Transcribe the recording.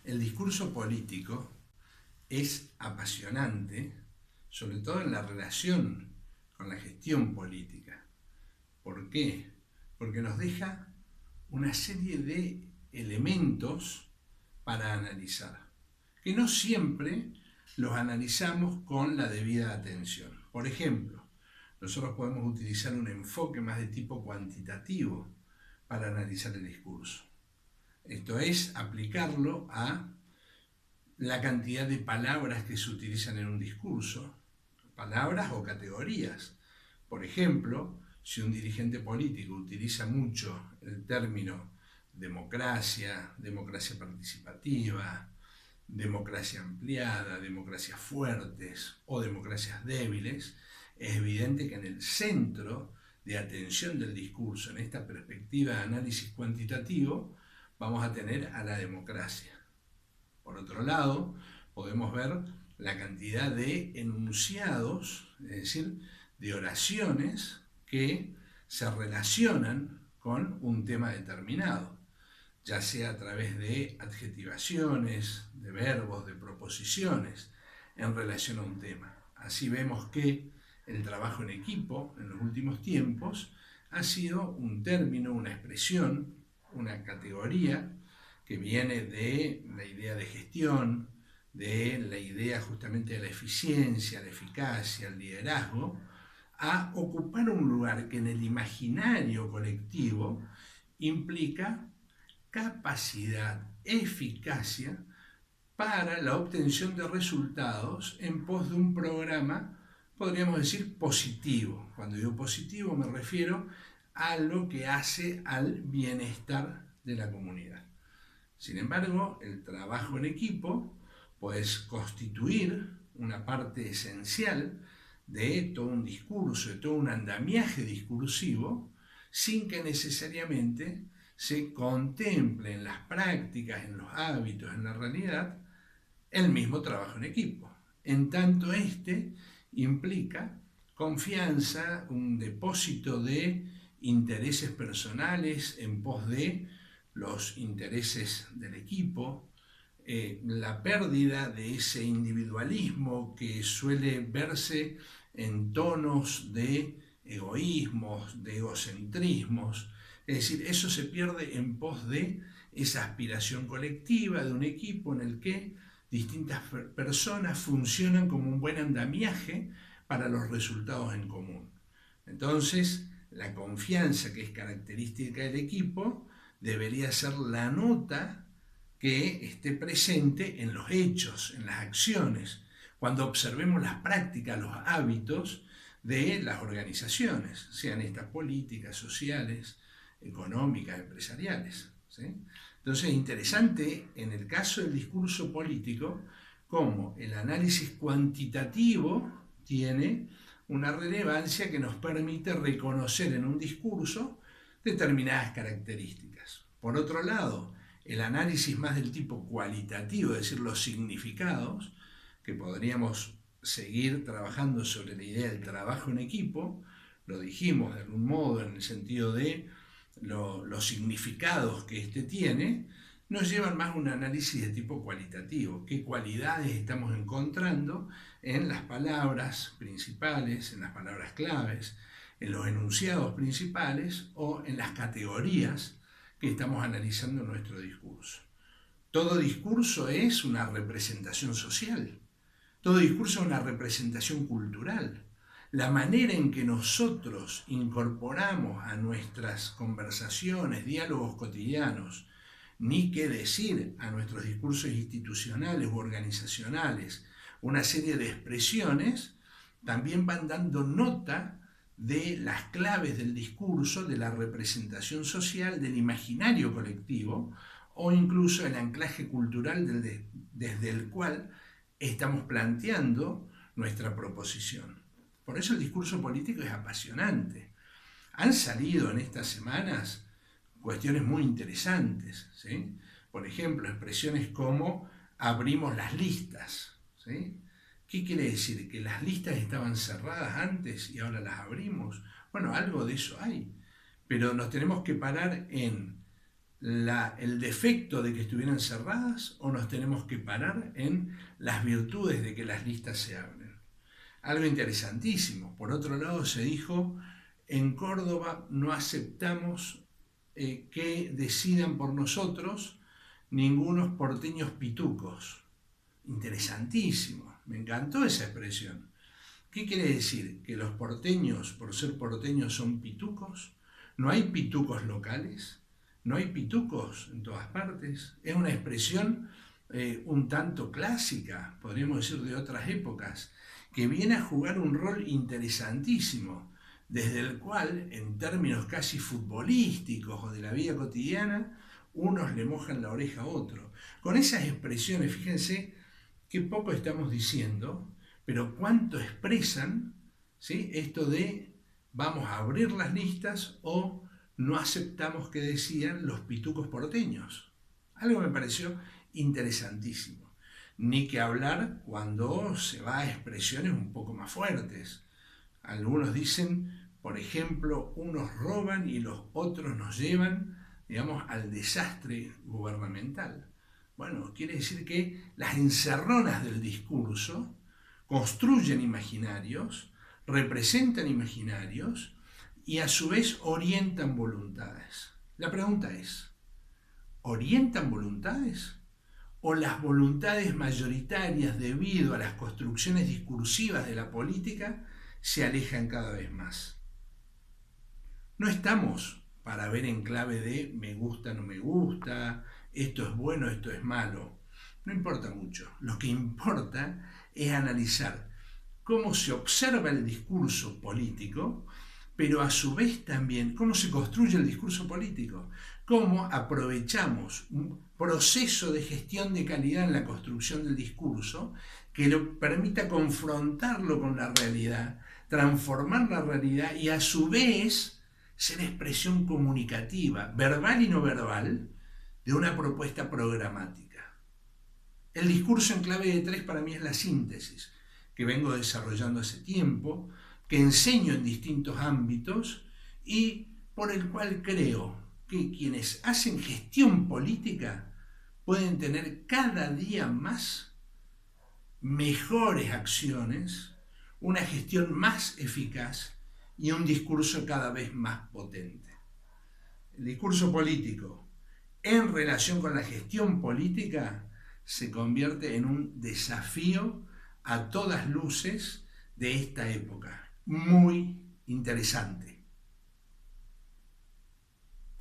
El discurso político es apasionante, sobre todo en la relación con la gestión política. ¿Por qué? Porque nos deja una serie de elementos para analizar, que no siempre los analizamos con la debida atención. Por ejemplo, nosotros podemos utilizar un enfoque más de tipo cuantitativo para analizar el discurso. Esto es aplicarlo a la cantidad de palabras que se utilizan en un discurso, palabras o categorías. Por ejemplo, si un dirigente político utiliza mucho el término democracia, democracia participativa, democracia ampliada, democracias fuertes o democracias débiles, es evidente que en el centro de atención del discurso, en esta perspectiva de análisis cuantitativo, vamos a tener a la democracia. Por otro lado, podemos ver la cantidad de enunciados, es decir, de oraciones que se relacionan con un tema determinado, ya sea a través de adjetivaciones, de verbos, de proposiciones en relación a un tema. Así vemos que el trabajo en equipo en los últimos tiempos ha sido un término, una expresión, una categoría que viene de la idea de gestión, de la idea justamente de la eficiencia, la eficacia, el liderazgo, a ocupar un lugar que en el imaginario colectivo implica capacidad, eficacia para la obtención de resultados en pos de un programa, podríamos decir, positivo. Cuando digo positivo me refiero a lo que hace al bienestar de la comunidad. Sin embargo, el trabajo en equipo puede constituir una parte esencial de todo un discurso, de todo un andamiaje discursivo, sin que necesariamente se contemple en las prácticas, en los hábitos, en la realidad, el mismo trabajo en equipo. En tanto, este implica confianza, un depósito de intereses personales en pos de los intereses del equipo, la pérdida de ese individualismo que suele verse en tonos de egoísmos, de egocentrismos. Es decir, eso se pierde en pos de esa aspiración colectiva de un equipo en el que distintas personas funcionan como un buen andamiaje para los resultados en común. Entonces, la confianza que es característica del equipo debería ser la nota que esté presente en los hechos, en las acciones, cuando observemos las prácticas, los hábitos de las organizaciones, sean estas políticas, sociales, económicas, empresariales. ¿Sí? Entonces es interesante en el caso del discurso político cómo el análisis cuantitativo tiene una relevancia que nos permite reconocer en un discurso determinadas características. Por otro lado, el análisis más del tipo cualitativo, es decir, los significados, que podríamos seguir trabajando sobre la idea del trabajo en equipo, lo dijimos de algún modo en el sentido de los significados que éste tiene, nos llevan más a un análisis de tipo cualitativo. ¿Qué cualidades estamos encontrando en las palabras principales, en las palabras claves, en los enunciados principales o en las categorías que estamos analizando en nuestro discurso? Todo discurso es una representación social. Todo discurso es una representación cultural. La manera en que nosotros incorporamos a nuestras conversaciones, diálogos cotidianos, ni qué decir a nuestros discursos institucionales u organizacionales, una serie de expresiones, también van dando nota de las claves del discurso, de la representación social, del imaginario colectivo o incluso el anclaje cultural desde el cual estamos planteando nuestra proposición. Por eso el discurso político es apasionante. Han salido en estas semanas cuestiones muy interesantes, ¿sí? Por ejemplo, expresiones como abrimos las listas, ¿sí? ¿Qué quiere decir? ¿Que las listas estaban cerradas antes y ahora las abrimos? Bueno, algo de eso hay, pero nos tenemos que parar en el defecto de que estuvieran cerradas o nos tenemos que parar en las virtudes de que las listas se abren? Algo interesantísimo. Por otro lado, se dijo, en Córdoba no aceptamos que decidan por nosotros ningunos porteños pitucos. Interesantísimo, me encantó esa expresión. ¿Qué quiere decir? ¿Que los porteños, por ser porteños, son pitucos? ¿No hay pitucos locales? ¿No hay pitucos en todas partes? Es una expresión un tanto clásica, podríamos decir de otras épocas, que viene a jugar un rol interesantísimo, desde el cual, en términos casi futbolísticos o de la vida cotidiana, unos le mojan la oreja a otros. Con esas expresiones, fíjense qué poco estamos diciendo, pero cuánto expresan, ¿sí?, esto de vamos a abrir las listas o no aceptamos que decían los pitucos porteños. Algo me pareció interesantísimo. Ni que hablar cuando se va a expresiones un poco más fuertes. Algunos dicen, por ejemplo, unos roban y los otros nos llevan, digamos, al desastre gubernamental. Bueno, quiere decir que las encerronas del discurso construyen imaginarios, representan imaginarios y a su vez orientan voluntades. La pregunta es, ¿orientan voluntades? ¿O las voluntades mayoritarias debido a las construcciones discursivas de la política se alejan cada vez más? No estamos para ver en clave de me gusta, no me gusta, esto es bueno, esto es malo. No importa mucho. Lo que importa es analizar cómo se observa el discurso político, pero a su vez también cómo se construye el discurso político, cómo aprovechamos un proceso de gestión de calidad en la construcción del discurso que lo permita confrontarlo con la realidad, transformar la realidad y a su vez ser expresión comunicativa, verbal y no verbal, de una propuesta programática. El discurso en clave de 3 para mí es la síntesis que vengo desarrollando hace tiempo, que enseño en distintos ámbitos y por el cual creo que quienes hacen gestión política pueden tener cada día más mejores acciones, una gestión más eficaz y un discurso cada vez más potente. El discurso político en relación con la gestión política se convierte en un desafío a todas luces de esta época. Muy interesante.